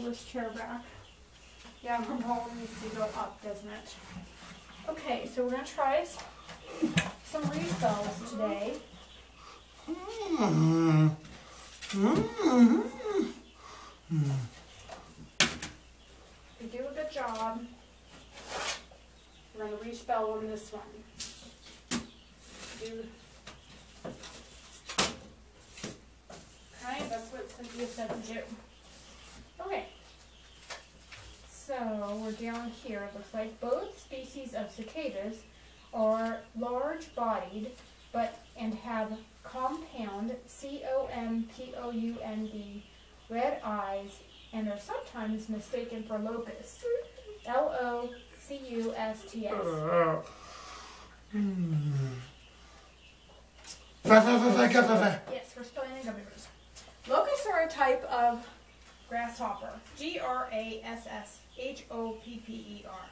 this chair back. Yeah, her ball needs to go up, doesn't it? Okay, so we're going to try some respells today. If you do a good job, we're going to respell on this one. Okay, that's what Cynthia said to do. Okay, so we're down here. It looks like both species of cicadas are large-bodied, and have compound C-O-M-P-O-U-N-D red eyes, and are sometimes mistaken for locusts. L-O-C-U-S-T-S. Yes, we're spelling in gummy bears. Locusts are a type of grasshopper, G-R-A-S-S-H-O-P-P-E-R,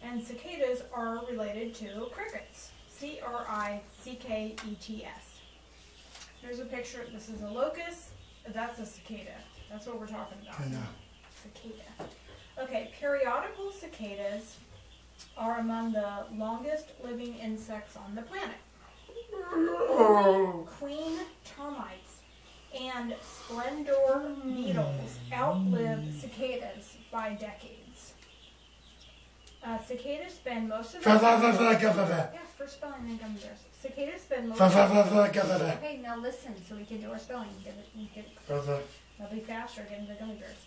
and cicadas are related to crickets, C-R-I-C-K-E-T-S. Here's a picture. This is a locust. That's a cicada. That's what we're talking about. Cicada. Okay, periodical cicadas are among the longest living insects on the planet. Queen termites and splendor beetles outlive cicadas by decades. Cicadas spend most of their yes, for spelling and gummy bears. Cicadas spend most of okay, now listen so we can do our spelling. That'll be faster getting the gummy bears.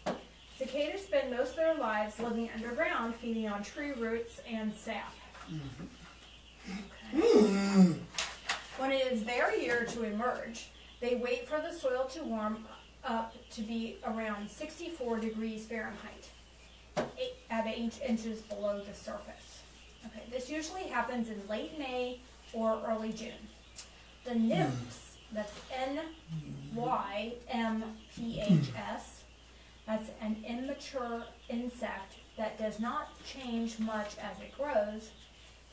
Cicadas spend most of their lives living underground, feeding on tree roots and sap. Okay. When it is their year to emerge, they wait for the soil to warm up to be around 64 degrees Fahrenheit, at 8 inches below the surface. Okay, this usually happens in late May or early June. The nymphs, that's N-Y-M-P-H-S, that's an immature insect that does not change much as it grows,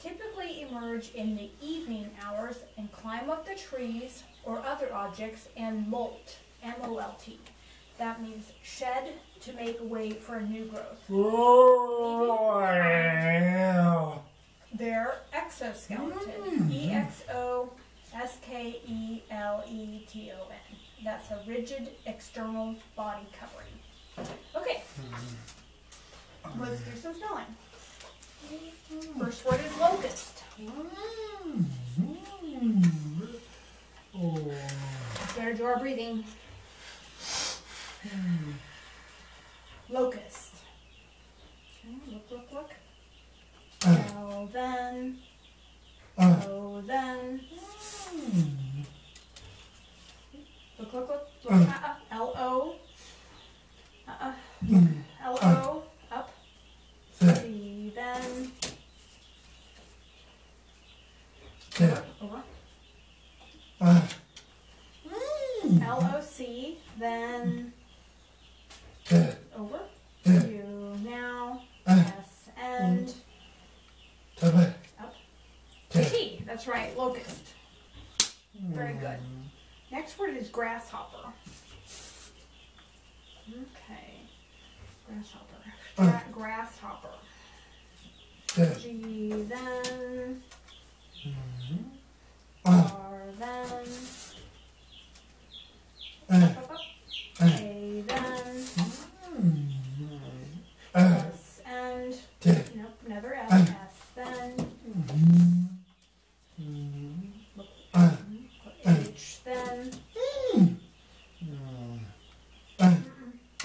typically emerge in the evening hours and climb up the trees or other objects and molt, M-O-L-T. That means shed to make way for a new growth. Their exoskeleton, E-X-O-S-K-E-L-E-T-O-N. That's a rigid external body covering. Okay, let's do some spelling. First word is locust. Better do our breathing. Locust. Okay, look. L then. O then. Look. L-O. L-O. Up. C then. Over. L-O-C, then over. U now. S and up. T. That's right, locust. Very good. Next word is grasshopper. Okay. Grasshopper. Grasshopper. G then. R then. Up. A then. S and. Nope, another S. S then. H then.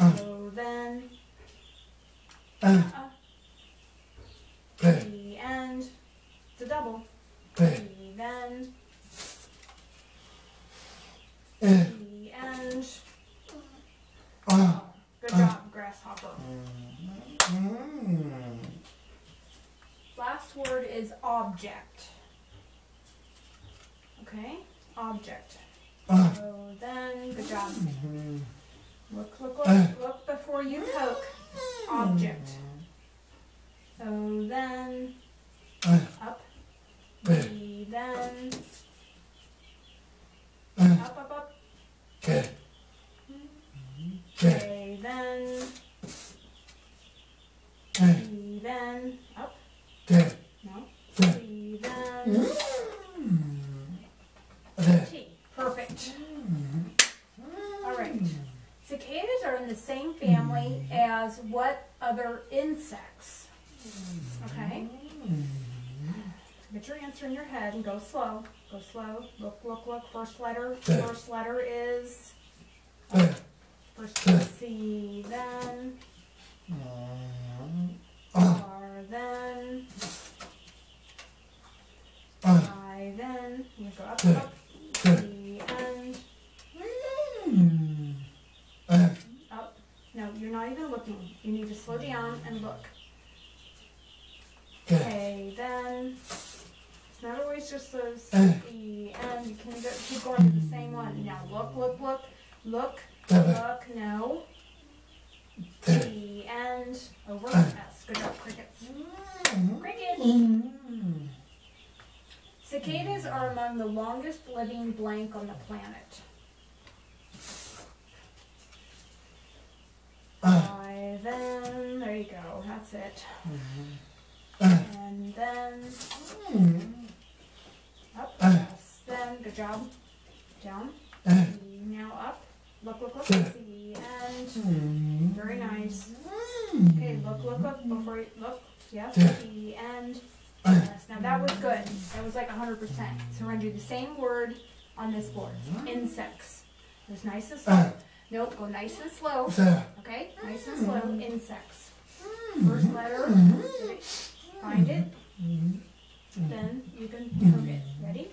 O then. E and. It's a double. E then. E and. Good job, grasshopper. Last word is object. Okay, object. So then, good job. Look before you poke. Object. So then, up. B then, up. K then, Cicadas are in the same family as what other insects? Okay? Get your answer in your head and go slow. Go slow. Look, look, look. First letter. First letter is... First C, then... R, then... I, then... You go up, up. C, and... Up. No, you're not even looking. You need to slow down and look. Okay, then... It's not always just those E, and you can keep going to the same one. Now look, look, look. Look, look, no. T, and over. S. Good job, crickets. Crickets! Cicadas are among the longest living blank on the planet. I, then, there you go, that's it. And then, up, S, then, good job. Down, now up. Look, look, look, see, and very nice. Okay, look, look, look, before you, look, yes, see, and yes. Now that was good. That was like 100%. So we're going to do the same word on this board. Insects. It was nice and slow. Nope, go nice and slow. Okay, nice and slow. Insects. First letter, find it. Then you can hook it. Ready?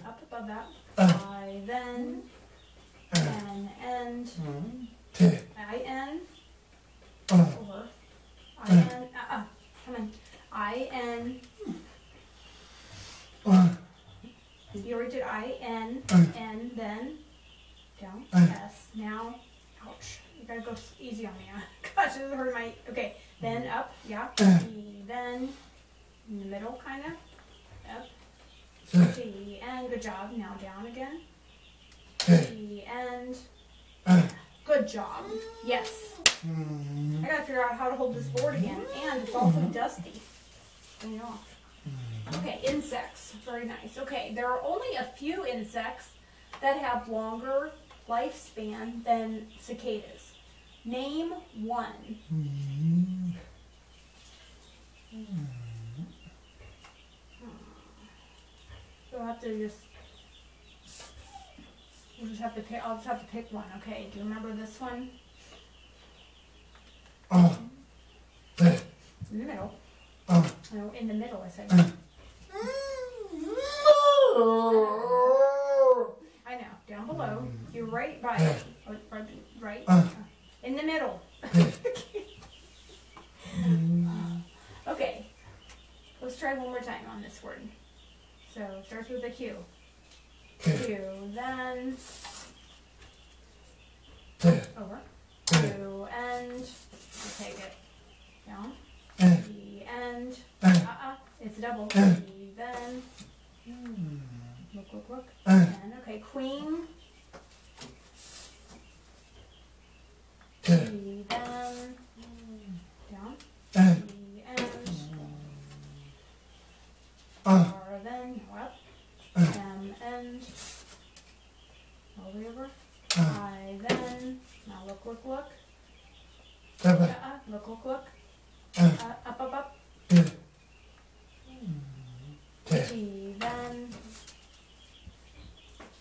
Up above that. I, then... N, and I, N, over, I, N, come on, I, N, you already did I, N, N, then, down, S, now, ouch, you gotta go easy on me, gosh, this hurt my, okay, then up, yeah, E, then, in the middle, kinda, up, T, and good job, now down again, T, and good job. Yes. I gotta figure out how to hold this board again, and it's also dusty. Clean it off. Okay, insects. Very nice. Okay, there are only a few insects that have longer lifespan than cicadas. Name one. You'll have to just... We'll just have to pick, I'll just have to pick one, okay? Do you remember this one? In the middle. No, in the middle, I said. I know, down below. You're right by it. Right? In the middle. Okay. Let's try one more time on this word. So, it starts with a Q. Q, then over. Q, and you take it down. E, and it's double. E, then look, look, look. And okay, queen. E, then down. E, and R, then up. M, and all the way over. I, then, now look, look, look. Look, look, look. Up, up, up. T, then.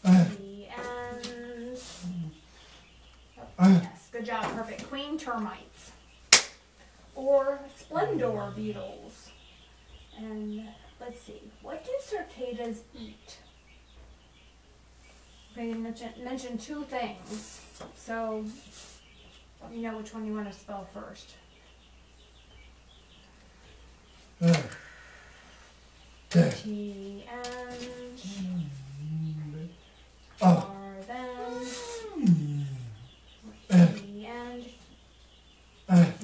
T, and. Yes, good job, perfect. Queen termites. Or splendor beetles. And let's see, what do cicadas eat? Okay, you mentioned two things, so let me know which one you want to spell first. T, and R, then T, and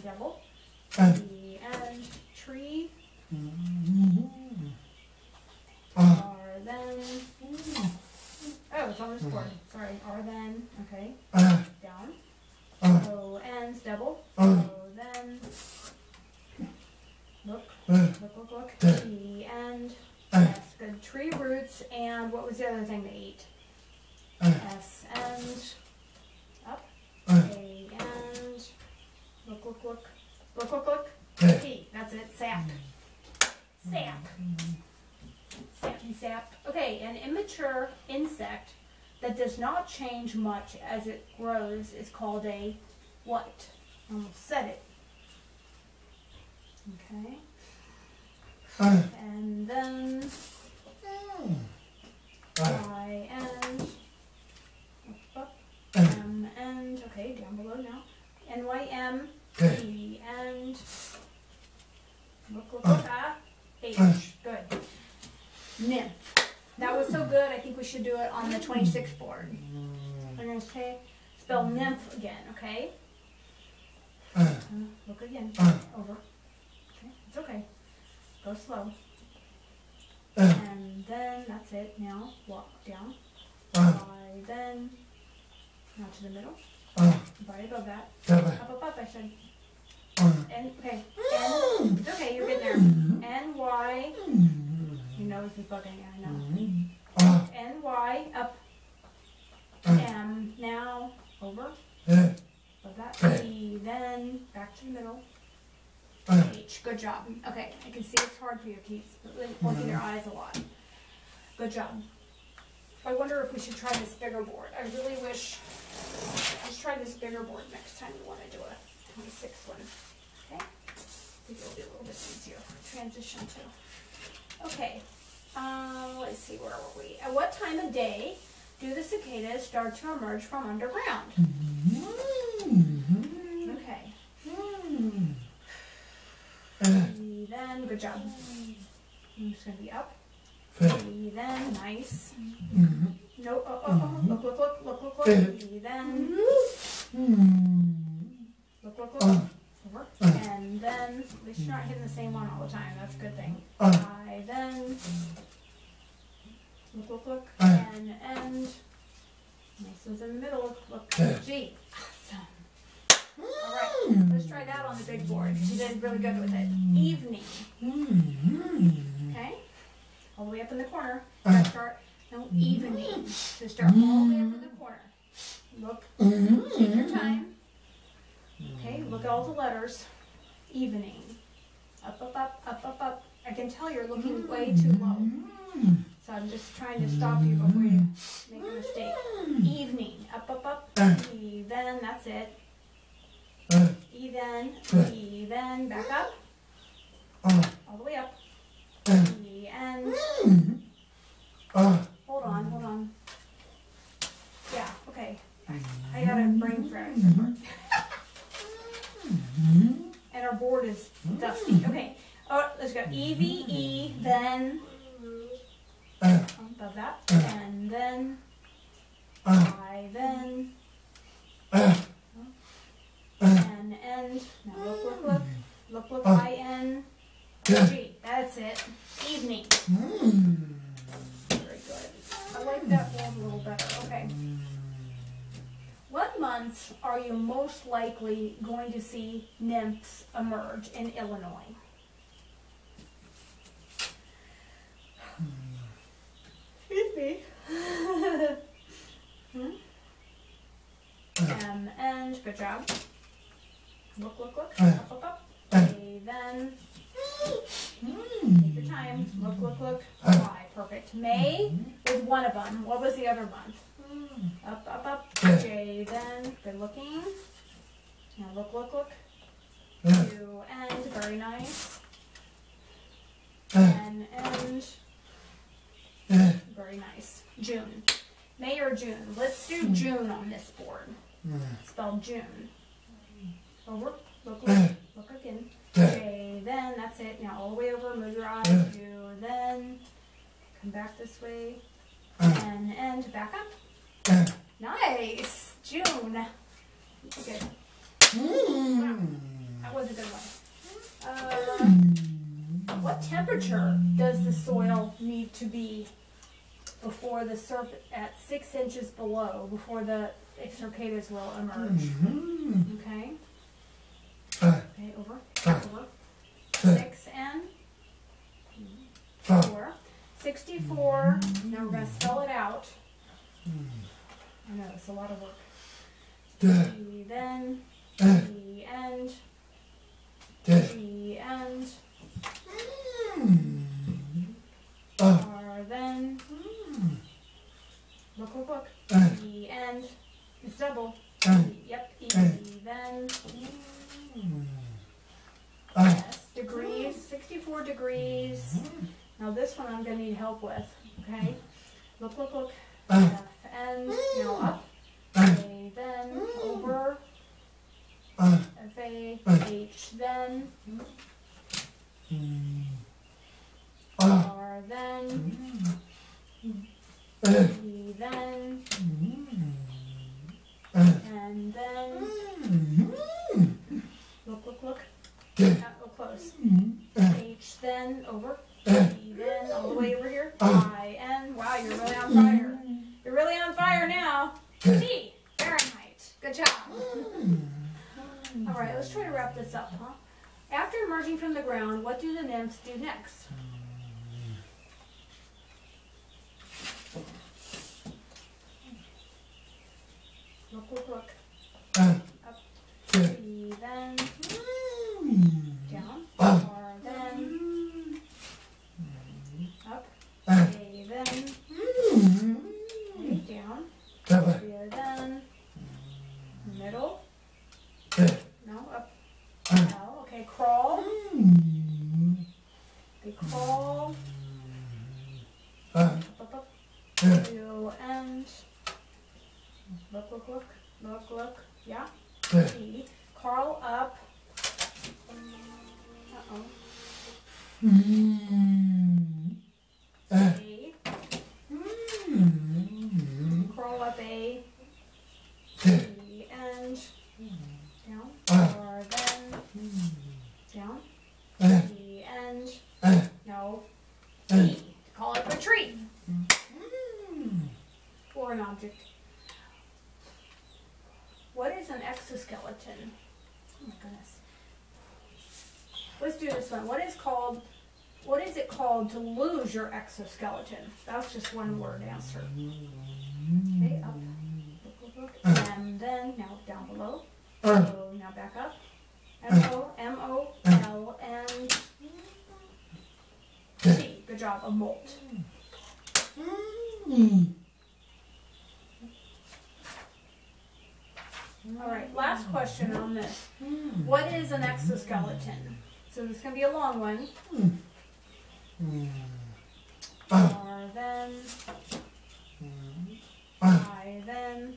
double. T, and tree. R, then, oh, it's on this board. Sorry, R, then, okay, down. O, and double. O, then, look, look, look, look. T, and S, good. Tree roots, and what was the other thing they eat? S, and up. A, Look. P. That's it. Sap. Sap. Sappy sap. Okay, an immature insect that does not change much as it grows is called a what? I almost said it. Okay. And then Y and up, M and okay, down below now. NYM E and look H. Good. Nymph. That was so good. I think we should do it on the 26th board. I'm gonna say spell nymph again. Okay. Look again. Over. Okay. It's okay. Go slow. And then that's it. Now walk down. Y, then now to the middle. Right above that. Up. I said. And okay. N. It's okay. You're getting there. N Y. Your nose is bugging. I know. N Y up. M. Now over. Above that. E. Then back to the middle. H. Good job. Okay, I can see it's hard for you to keep blinking your eyes a lot. Good job. I wonder if we should try this bigger board. I really wish. Let's try this bigger board next time we want to do a 26th one. Okay? I think it'll be a little bit easier to transition to. Okay. Let's see, where were we? At what time of day do the cicadas start to emerge from underground? Okay. E, then, good job. I'm just going to be up. E, then, nice. No, look. E, then. Look. Over. And then, at least you're not hitting the same one all the time. That's a good thing. I, then. Look. And end. Nice one's in the middle. Look. G. Awesome. Alright, let's try that on the big board. You did really good with it. Evening. Okay? All the way up in the corner. Start, no, evening. So start all the way up in the corner. Look. Take your time. Okay, look at all the letters. Evening. Up. I can tell you're looking way too low. So I'm just trying to stop you before you make a mistake. Evening. Up. E, then, that's it. E, then, back up. All the way up. E, and. Hold on. Yeah, okay. I got a brain fart. And our board is dusty. Okay. Oh, let's go. E, then. Above that. And then. I, then. And end. Now look. I-N. G. That's it. Evening. Very good. I like that one a little better. Okay. What months are you most likely going to see nymphs emerge in Illinois? Excuse me. And good job. Look. Up. A, then. Take your time. Look. Y. Perfect. May is one of them. What was the other month? Up. J, then. Good looking. Now look. U, and. Very nice. N, and. Very nice. June. May or June? Let's do June on this board. Spell June. Over. Look again. J, then, that's it. Now all the way over, move your eyes. U, then, come back this way. N, and back up. Nice. June. Good. Wow. That was a good one. What temperature does the soil need to be before the surface at 6 inches below, before the cicadas will emerge? Okay. Okay, over. 6 and 4. 64. Now we're going to spell it out. I know, it's a lot of work. E, then, E, and then, yes, degrees, 64 degrees. Now this one I'm going to need help with, okay? Look, look, look. F, N, now up. A, then, over. F, A, H, then. R, then. E, then. And then. Look, look, look. Not real close. H, then, over. E, then, all the way over here. I, N. Wow, you're really on fire. You're really on fire now. T, Fahrenheit. Good job. All right, let's try to wrap this up, huh? After emerging from the ground, what do the nymphs do next? Look, look, look. Up. E, then. Down. R, then. Up. A, then. Okay, down. Here, then. Middle. No, up. L. Okay, crawl. Okay, crawl. Up, up, up. To end. Look, look, look. Look, look. Yeah. E. Crawl up. Uh-oh. A. Crawl up A. E. End. Down. Or then. Down. E. End. No. E. Call up a tree. Or an object. What is an exoskeleton? Oh my goodness. Let's do this one. What is it called to lose your exoskeleton? That's just one word answer. Okay, up. Look, look, look. And then, now down below. So now back up. M-O, M-O, L, and T. Good job. A molt. All right, last question on this. What is an exoskeleton? So this is going to be a long one. R, then. I, then.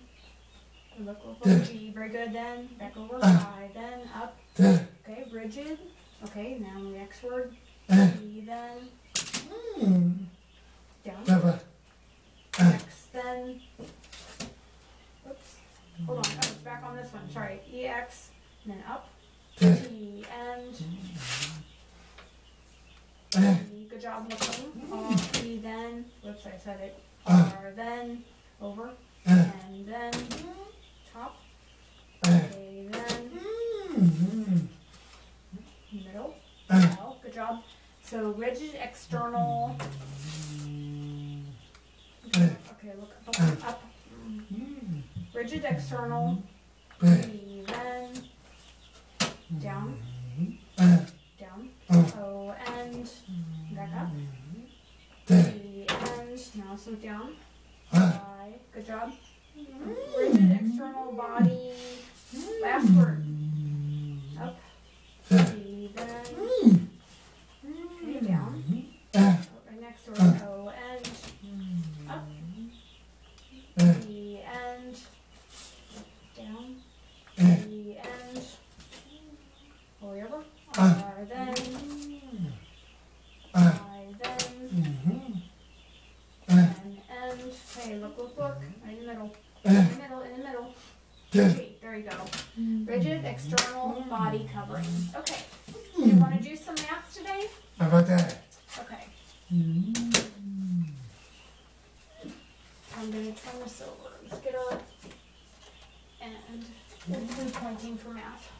Look, look, look. G, very good, then. Back over. I, then. Up. Okay, rigid. Okay, now the next word. E, then. Down. X, then. Oops. Hold on, I was back on this one. Sorry. EX, and then up. T, and. E, good job looking. E, then. Whoops, I said it. R, then. Over. And then. Top. A, then. Middle. L, good job. So rigid external. Okay, look up. Rigid external. E, then. Down. Down. O, end. Back up. E, end. Now slow down. I, good job. Rigid external body. Last word. Up. E, then. Okay, down. Right next word. O, end. Up. E, end. Down. E, end. Pull over. R, then. I, then. And end. Okay, look, look, look. Right in the middle. In the middle, in the middle. G, there you go. Rigid external body covering. Okay. Do you want to do some math today? How about that? Okay. I'm going to turn this over. Let's get our and we'll do pointing for math.